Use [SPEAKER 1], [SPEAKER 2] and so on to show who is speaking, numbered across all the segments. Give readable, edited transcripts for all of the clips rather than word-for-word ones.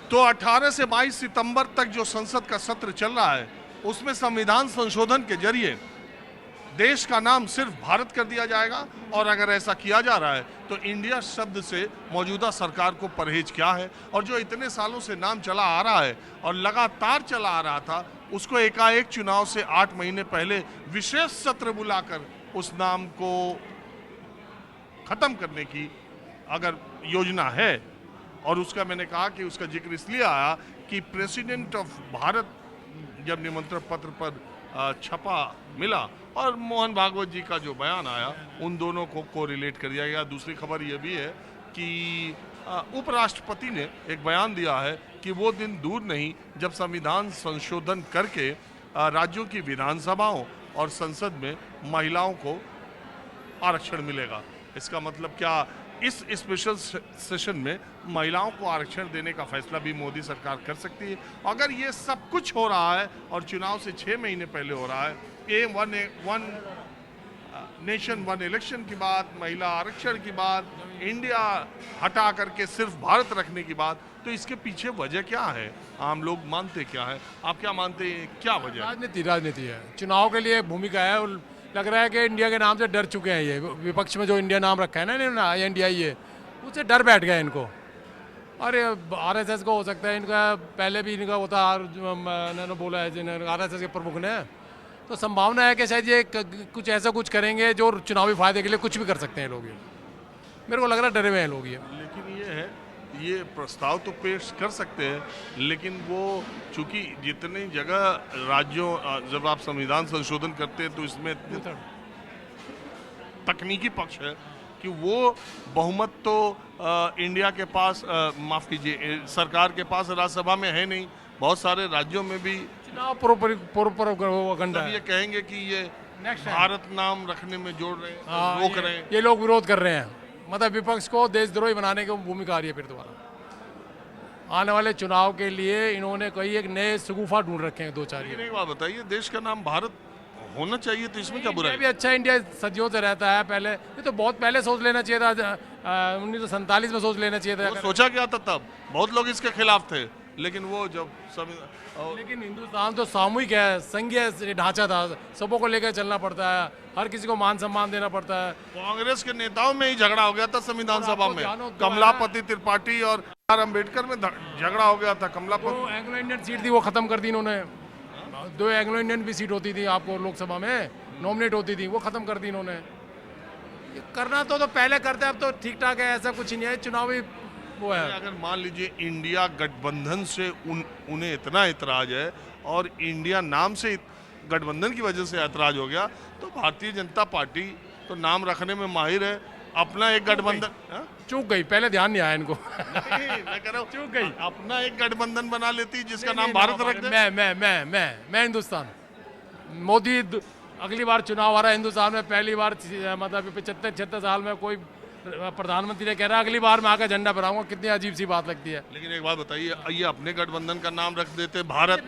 [SPEAKER 1] तो 18 से 22 सितंबर तक जो संसद का सत्र चल रहा है उसमें संविधान संशोधन के जरिए देश का नाम सिर्फ भारत कर दिया जाएगा। और अगर ऐसा किया जा रहा है तो इंडिया शब्द से मौजूदा सरकार को परहेज क्या है, और जो इतने सालों से नाम चला आ रहा है और लगातार चला आ रहा था उसको एकाएक चुनाव से 8 महीने पहले विशेष सत्र बुलाकर उस नाम को खत्म करने की अगर योजना है। और उसका मैंने कहा कि उसका जिक्र इसलिए आया कि प्रेसिडेंट ऑफ भारत जब निमंत्रण पत्र पर छपा मिला और मोहन भागवत जी का जो बयान आया उन दोनों को रिलेट कर दिया गया। दूसरी खबर यह भी है कि उपराष्ट्रपति ने एक बयान दिया है कि वो दिन दूर नहीं जब संविधान संशोधन करके राज्यों की विधानसभाओं और संसद में महिलाओं को आरक्षण मिलेगा। इसका मतलब क्या, इस स्पेशल सेशन में महिलाओं को आरक्षण देने का फैसला भी मोदी सरकार कर सकती है। अगर ये सब कुछ हो रहा है और चुनाव से 6 महीने पहले हो रहा है, वन नेशन वन इलेक्शन की बात, महिला आरक्षण की बात, इंडिया हटा करके सिर्फ भारत रखने की बात, तो इसके पीछे वजह क्या है? आम लोग मानते क्या है? आप क्या मानते हैं, क्या वजह?
[SPEAKER 2] राजनीति है। चुनाव के लिए भूमिका है और लग रहा है कि इंडिया के नाम से डर चुके हैं ये विपक्ष में जो इंडिया नाम रखा है ना इन्होंने इंडिया, ये उससे डर बैठ गया इनको। और आरएसएस को हो सकता है इनका पहले भी इनका होता इन्होंने बोला है आरएसएस के प्रमुख ने, तो संभावना है कि शायद ये कुछ ऐसा कुछ करेंगे जो चुनावी फायदे के लिए कुछ भी कर सकते हैं लोग। ये मेरे को लग रहा है डरे हुए हैं लोग ये।
[SPEAKER 1] लेकिन ये है, ये प्रस्ताव तो पेश कर सकते हैं, लेकिन वो चूंकि जितनी जगह राज्यों, जब आप संविधान संशोधन करते हैं तो इसमें तकनीकी पक्ष है कि वो बहुमत तो इंडिया के पास, माफ कीजिए, सरकार के पास राज्यसभा में है नहीं। बहुत सारे राज्यों में भी
[SPEAKER 2] प्रोपेगेंडा
[SPEAKER 1] ये कहेंगे कि ये भारत नाम रखने में जोड़ रहे हैं, रोक रहे हैं।
[SPEAKER 2] ये लोग विरोध कर रहे हैं, मतलब विपक्ष को देशद्रोही बनाने की भूमिका आ रही है। फिर दोबारा आने वाले चुनाव के लिए इन्होंने कोई एक नए शगुफा ढूंढ रखे हैं, 2-4।
[SPEAKER 1] एक बात बताइए, देश का नाम भारत होना चाहिए तो इसमें क्या बुरा है?
[SPEAKER 2] भी अच्छा, इंडिया सदियों से रहता है। पहले ये तो बहुत पहले सोच लेना चाहिए था, 1947 में सोच लेना चाहिए था।
[SPEAKER 1] सोचा क्या था तब? बहुत लोग इसके खिलाफ थे, लेकिन वो जब
[SPEAKER 2] लेकिन हिंदुस्तान तो सामूहिक है, संघीय ढांचा था, सबों को लेकर चलना पड़ता है, हर किसी को मान सम्मान देना पड़ता है।
[SPEAKER 1] कांग्रेस के नेताओं में ही झगड़ा हो गया था संविधान सभा में, कमलापति त्रिपाठी और अम्बेडकर में झगड़ा हो गया था। कमलापति
[SPEAKER 2] एंग्लो इंडियन सीट थी वो खत्म कर दी इन्होंने। 2 एंग्लो इंडियन भी सीट होती थी आपको लोकसभा में नॉमिनेट होती थी, वो खत्म कर दी इन्होंने। करना तो पहले करते, अब तो ठीक ठाक है, ऐसा कुछ नहीं है। चुनावी वो है।
[SPEAKER 1] अगर मान लीजिए इंडिया गठबंधन से उन्हें इतना ऐतराज है और इंडिया नाम से गठबंधन की वजह से ऐतराज हो गया, तो भारतीय जनता पार्टी तो नाम रखने में माहिर है। अपना एक गठबंधन
[SPEAKER 2] चूक गई, पहले ध्यान नहीं आया इनको।
[SPEAKER 1] मैं कह रहा हूँ
[SPEAKER 2] चूक गई।
[SPEAKER 1] अपना एक गठबंधन बना लेती जिसका नाम भारत रख दे।
[SPEAKER 2] मैं हिंदुस्तान। मोदी अगली बार चुनाव आ रहा है हिंदुस्तान में, पहली बार मतलब 75-76 साल में कोई प्रधानमंत्री ने कह रहा है अगली बार मैं आकर झंडा फहराऊंगा। कितनी अजीब सी बात लगती है।
[SPEAKER 1] लेकिन एक बात बताइए, ये अपने गठबंधन का नाम रख देते भारत,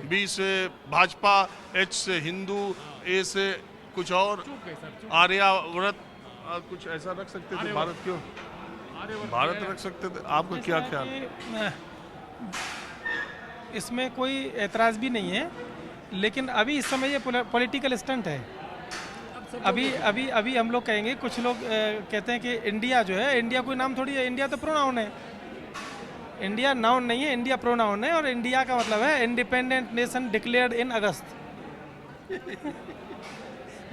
[SPEAKER 1] बी से भाजपा, एच से हिंदू, ए से कुछ और, आर्यावर्त कुछ ऐसा रख सकते थे। भारत क्यों भारत रख सकते थे? आपका क्या ख्याल?
[SPEAKER 3] इसमें कोई एतराज भी नहीं है, लेकिन अभी इस समय ये पॉलिटिकल स्टंट है। अभी हम लोग कहेंगे, कुछ लोग कहते हैं कि इंडिया जो है, इंडिया कोई नाम थोड़ी है, इंडिया तो प्रोनाउन है। इंडिया नाउन नहीं है, इंडिया प्रोनाउन है। और इंडिया का मतलब है इंडिपेंडेंट नेशन डिक्लेयर्ड इन अगस्त।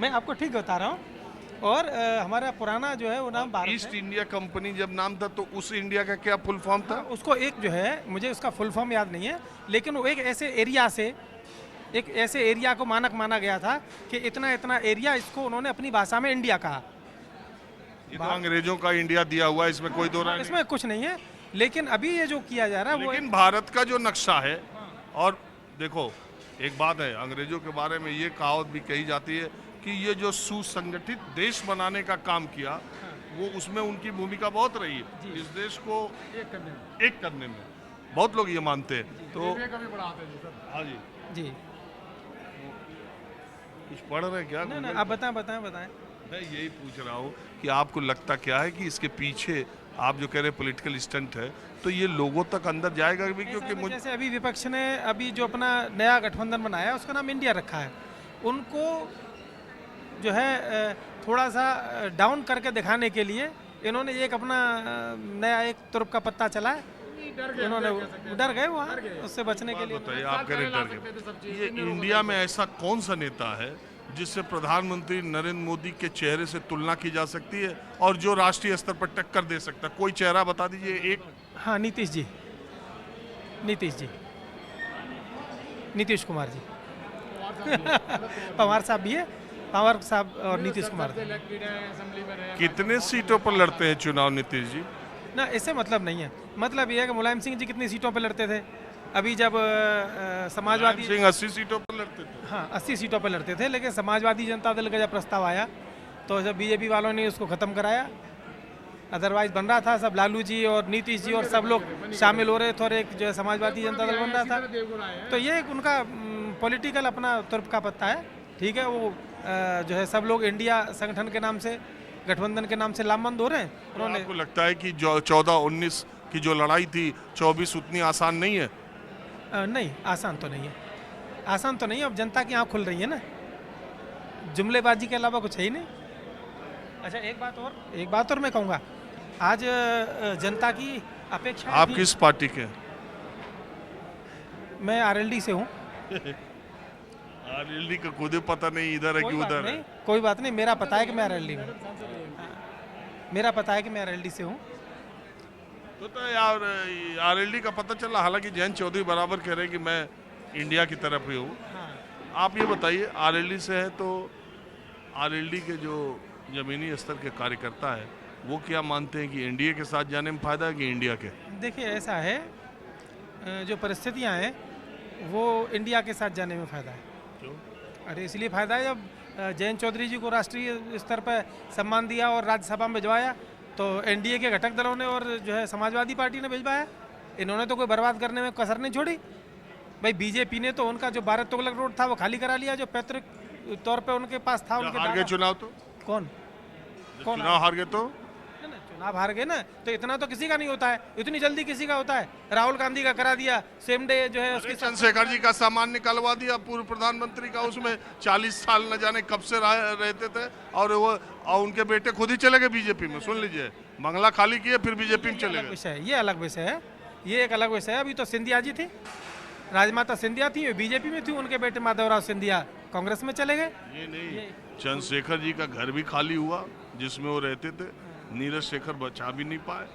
[SPEAKER 3] मैं आपको ठीक बता रहा हूँ। और हमारा पुराना जो है वो नाम भारत
[SPEAKER 1] ईस्ट इंडिया कंपनी जब नाम था तो उस इंडिया का क्या फुल फॉर्म था?
[SPEAKER 3] उसको एक जो है, मुझे उसका फुल फॉर्म याद नहीं है, लेकिन वो एक ऐसे एरिया को मानक माना गया था कि इतना इतना एरिया, इसको उन्होंने अपनी भाषा में इंडिया कहा।
[SPEAKER 1] ये तो अंग्रेजों का इंडिया दिया हुआ है, इसमें कोई दो राय नहीं।
[SPEAKER 3] इसमें कुछ नहीं है, लेकिन अभी ये जो किया जा रहा है
[SPEAKER 1] लेकिन भारत का जो नक्शा है, और देखो एक बात है, अंग्रेजों के बारे में ये कहावत भी कही जाती है कि ये जो सुसंगठित देश बनाने का काम किया, वो उसमें उनकी भूमिका बहुत रही है, इस देश को एक करने में। बहुत लोग ये मानते हैं। तो हाँ जी कुछ पढ़ रहे हैं क्या?
[SPEAKER 3] नहीं, आप बताएं।
[SPEAKER 1] मैं यही पूछ रहा हूँ कि आपको लगता क्या है कि इसके पीछे आप जो कह रहे हैं पॉलिटिकल स्टंट है, तो ये लोगों तक अंदर जाएगा भी? क्योंकि
[SPEAKER 3] जैसे अभी विपक्ष ने अभी जो अपना नया गठबंधन बनाया उसका नाम इंडिया रखा है, उनको जो है थोड़ा सा डाउन करके दिखाने के लिए इन्होंने एक अपना नया एक तुर्प का पत्ता चला है, इन्होंने डर गए वहाँ उससे बचने के लिए।
[SPEAKER 1] बताइए, आप कह रहे डर गए। ये इंडिया में ऐसा कौन सा नेता है जिससे प्रधानमंत्री नरेंद्र मोदी के चेहरे से तुलना की जा सकती है और जो राष्ट्रीय स्तर पर टक्कर दे सकता है? कोई चेहरा बता दीजिए एक।
[SPEAKER 3] हाँ, नीतीश जी, नीतीश कुमार जी पवार साहब भी है, पवार साहब और नीतीश कुमार।
[SPEAKER 1] कितने सीटों पर लड़ते हैं चुनाव नीतीश जी?
[SPEAKER 3] ना, इससे मतलब नहीं है। मतलब ये है कि मुलायम सिंह जी कितनी सीटों पर लड़ते थे, अभी जब समाजवादी
[SPEAKER 1] सिंह 80 सीटों पर लड़ते थे।
[SPEAKER 3] हाँ, 80 सीटों पर लड़ते थे, लेकिन समाजवादी जनता दल का जब प्रस्ताव आया तो जब बीजेपी वालों ने उसको ख़त्म कराया, अदरवाइज बन रहा था सब लालू जी और नीतीश जी और सब लोग शामिल हो रहे थे और एक जो है समाजवादी जनता दल बन रहा था। तो ये एक उनका पॉलिटिकल अपना तुर्प का पत्ता है, ठीक है। वो जो है सब लोग इंडिया संगठन के नाम से, गठबंधन के नाम से लामबंद हो रहे हैं। उन्होंने,
[SPEAKER 1] आपको लगता है कि जो 14-19 की जो लड़ाई थी 24 उतनी आसान नहीं है?
[SPEAKER 3] नहीं, आसान तो नहीं है, आसान तो नहीं है। अब जनता की आँख खुल रही है ना, जुमलेबाजी के अलावा कुछ है ही नहीं। अच्छा, एक बात और मैं कहूँगा, आज जनता की अपेक्षा।
[SPEAKER 1] आप किस पार्टी के?
[SPEAKER 3] मैं आरएलडी से हूँ।
[SPEAKER 1] आरएलडी का खुद पता नहीं इधर है कि उधर है।
[SPEAKER 3] कोई बात नहीं, मेरा पता है कि मैं आरएलडी में, मेरा पता है कि मैं आरएलडी से हूँ।
[SPEAKER 1] तो यार आरएलडी का पता चला, हालांकि जयंत चौधरी बराबर कह रहे हैं कि मैं इंडिया की तरफ ही हूँ। आप ये बताइए, आरएलडी से है तो आरएलडी के जो जमीनी स्तर के कार्यकर्ता है वो क्या मानते हैं कि एनडीए के साथ जाने में फायदा है कि इंडिया के? देखिए,
[SPEAKER 3] ऐसा है, जो परिस्थितियां हैं वो इंडिया के साथ जाने में फ़ायदा है।
[SPEAKER 1] क्यों?
[SPEAKER 3] अरे इसलिए फ़ायदा है, जब जयंत चौधरी जी को राष्ट्रीय स्तर पर सम्मान दिया और राज्यसभा में भिजवाया तो एनडीए के घटक दलों ने और जो है समाजवादी पार्टी ने भिजवाया। इन्होंने तो कोई बर्बाद करने में कसर नहीं छोड़ी। भाई बीजेपी ने तो उनका जो भारत तुगलक रोड था वो खाली करा लिया, जो पैतृक तौर पे उनके पास था। उनके
[SPEAKER 1] हार गए चुनाव तो?
[SPEAKER 3] कौन
[SPEAKER 1] चुनाव हार गए तो?
[SPEAKER 3] चुनाव हार गए ना, तो इतना तो किसी का नहीं होता है, इतनी जल्दी किसी का होता है? राहुल गांधी का करा दिया सेम डे, जो है उसके
[SPEAKER 1] चंद्रशेखर जी का सामान निकलवा दिया पूर्व प्रधानमंत्री का, उसमें 40 साल न जाने कब से रहते थे और वो और उनके बेटे खुद ही चले गए बीजेपी में। सुन लीजिए, बंगला खाली किए फिर बीजेपी में चले गए।
[SPEAKER 3] ये अलग विषय है, ये एक अलग विषय है। अभी तो सिंधिया जी थी, राजमाता सिंधिया थी, बीजेपी में थी, उनके बेटे माधवराव सिंधिया कांग्रेस में चले गए।
[SPEAKER 1] ये नहीं, चंद्रशेखर जी का घर भी खाली हुआ जिसमें वो रहते थे। नीरज शेखर बचा भी नहीं पाए,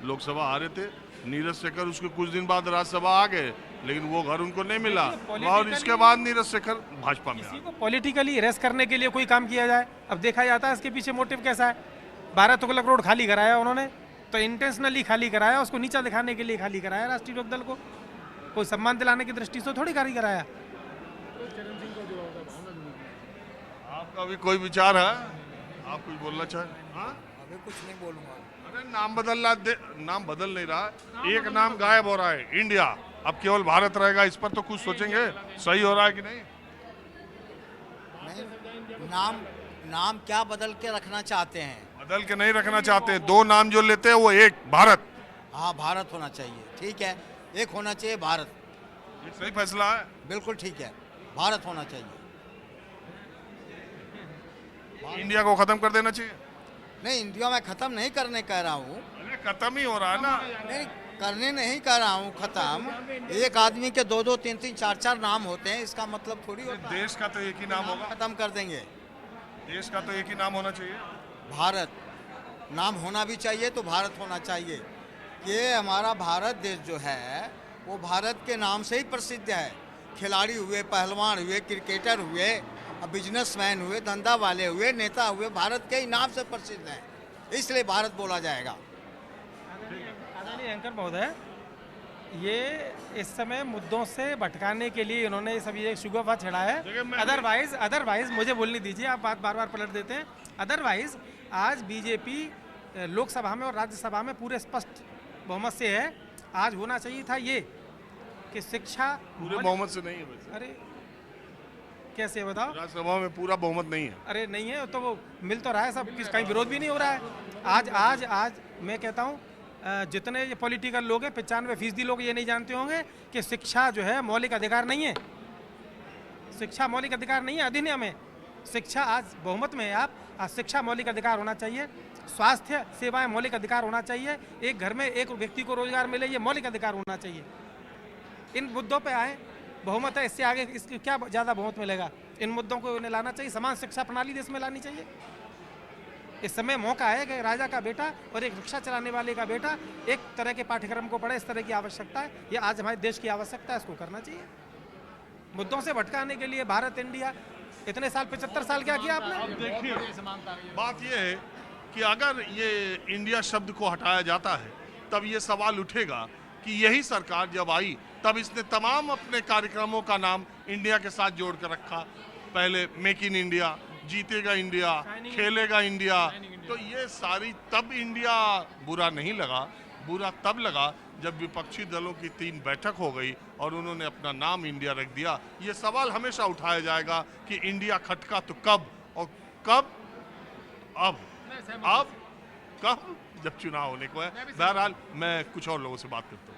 [SPEAKER 1] लोकसभा हारे थे। नीरज शेखर उसके कुछ दिन बाद राज्यसभा आ गए, लेकिन वो घर उनको नहीं मिला और इसके बाद नीरज शेखर भाजपा में।
[SPEAKER 3] किसी को पॉलिटिकली रेस्ट करने के लिए कोई काम किया जाए, अब देखा जाता है इसके पीछे मोटिव कैसा है। 12 तुगलक रोड खाली कराया उन्होंने, तो इंटेंशनली खाली कराया, उसको नीचा दिखाने के लिए खाली कराया राष्ट्रीय लोक दल को, कोई सम्मान दिलाने की दृष्टि से थोड़ी खाली कराया।
[SPEAKER 1] आपका भी कोई विचार है? आप कुछ बोलना चाहें? हाँ,
[SPEAKER 4] कुछ नहीं बोलूंगा।
[SPEAKER 1] अरे नाम बदल नहीं रहा, एक नाम गायब हो रहा है, इंडिया। अब केवल भारत रहेगा, इस पर तो कुछ सोचेंगे, सही हो रहा है कि नहीं?
[SPEAKER 4] नाम क्या बदल के रखना चाहते हैं?
[SPEAKER 1] बदल के नहीं रखना चाहते, दो नाम जो लेते हैं वो एक भारत।
[SPEAKER 4] हाँ, भारत होना चाहिए, ठीक है, एक होना चाहिए भारत।
[SPEAKER 1] ये सही फैसला है,
[SPEAKER 4] बिल्कुल ठीक है, भारत होना चाहिए।
[SPEAKER 1] इंडिया को खत्म कर देना चाहिए?
[SPEAKER 4] नहीं, इंडिया में खत्म नहीं करने कह रहा हूँ।
[SPEAKER 1] अरे खत्म ही हो रहा है ना।
[SPEAKER 4] नहीं, करने नहीं कह रहा हूँ खत्म। एक आदमी के 2-2, 3-3, 4-4 नाम होते हैं, इसका मतलब थोड़ी होता है।
[SPEAKER 1] देश का तो एक ही नाम होगा।
[SPEAKER 4] खत्म कर देंगे।
[SPEAKER 1] देश का तो एक ही नाम होना चाहिए।
[SPEAKER 4] भारत नाम होना भी चाहिए, तो भारत होना चाहिए। ये हमारा भारत देश जो है वो भारत के नाम से ही प्रसिद्ध है। खिलाड़ी हुए, पहलवान हुए, क्रिकेटर हुए, बिजनेसमैन हुए, धंधा वाले हुए, नेता हुए, भारत के ही नाम से प्रसिद्ध है, इसलिए भारत बोला जाएगा।
[SPEAKER 3] आदरणीय एंकर महोदय, ये इस समय मुद्दों से भटकाने के लिए इन्होंने सभी एक शुगफा छेड़ा है। अदरवाइज मुझे बोलने दीजिए, आप बात बार बार पलट देते हैं। अदरवाइज आज बीजेपी लोकसभा में और राज्यसभा में पूरे स्पष्ट बहुमत से है। आज होना चाहिए था ये कि शिक्षा
[SPEAKER 1] पूरे बहुमत से नहीं है वैसे।
[SPEAKER 3] अरे कैसे बताओ?
[SPEAKER 1] राज्यसभा में पूरा बहुमत नहीं है।
[SPEAKER 3] अरे नहीं है तो वो मिल तो रहा है, सब कहीं विरोध भी नहीं हो रहा है। आज मैं कहता हूँ जितने ये पॉलिटिकल लोग हैं 95% लोग ये नहीं जानते होंगे कि शिक्षा जो है मौलिक अधिकार नहीं है। शिक्षा मौलिक अधिकार नहीं है, अधिनियम है। शिक्षा आज बहुमत में है। आप आज शिक्षा मौलिक अधिकार होना चाहिए, स्वास्थ्य सेवाएं मौलिक अधिकार होना चाहिए, एक घर में एक व्यक्ति को रोजगार मिले ये मौलिक अधिकार होना चाहिए। इन मुद्दों पे आए, बहुमत है, इससे आगे इसकी क्या ज़्यादा बहुमत मिलेगा। इन मुद्दों को उन्हें लाना चाहिए, समान शिक्षा प्रणाली देश में लानी चाहिए। इस समय मौका है कि राजा का बेटा और एक रिक्शा चलाने वाले का बेटा एक तरह के पाठ्यक्रम को पढ़े, इस तरह की आवश्यकता है। ये आज हमारे देश की आवश्यकता है, इसको करना चाहिए। मुद्दों से भटकाने के लिए भारत इंडिया इतने साल 75 साल क्या किया आपने?
[SPEAKER 1] देखिए, बात यह है कि अगर ये इंडिया शब्द को हटाया जाता है तब ये सवाल उठेगा कि यही सरकार जब आई तब इसने तमाम अपने कार्यक्रमों का नाम इंडिया के साथ जोड़ कर रखा। पहले मेक इन इंडिया, जीतेगा इंडिया, खेलेगा इंडिया। तो ये सारी, तब इंडिया बुरा नहीं लगा। बुरा तब लगा जब विपक्षी दलों की 3 बैठक हो गई और उन्होंने अपना नाम इंडिया रख दिया। ये सवाल हमेशा उठाया जाएगा कि इंडिया खटका तो कब, और कब? अब कब? जब चुनाव होने को है। बहरहाल मैं कुछ और लोगों से बात करता हूँ।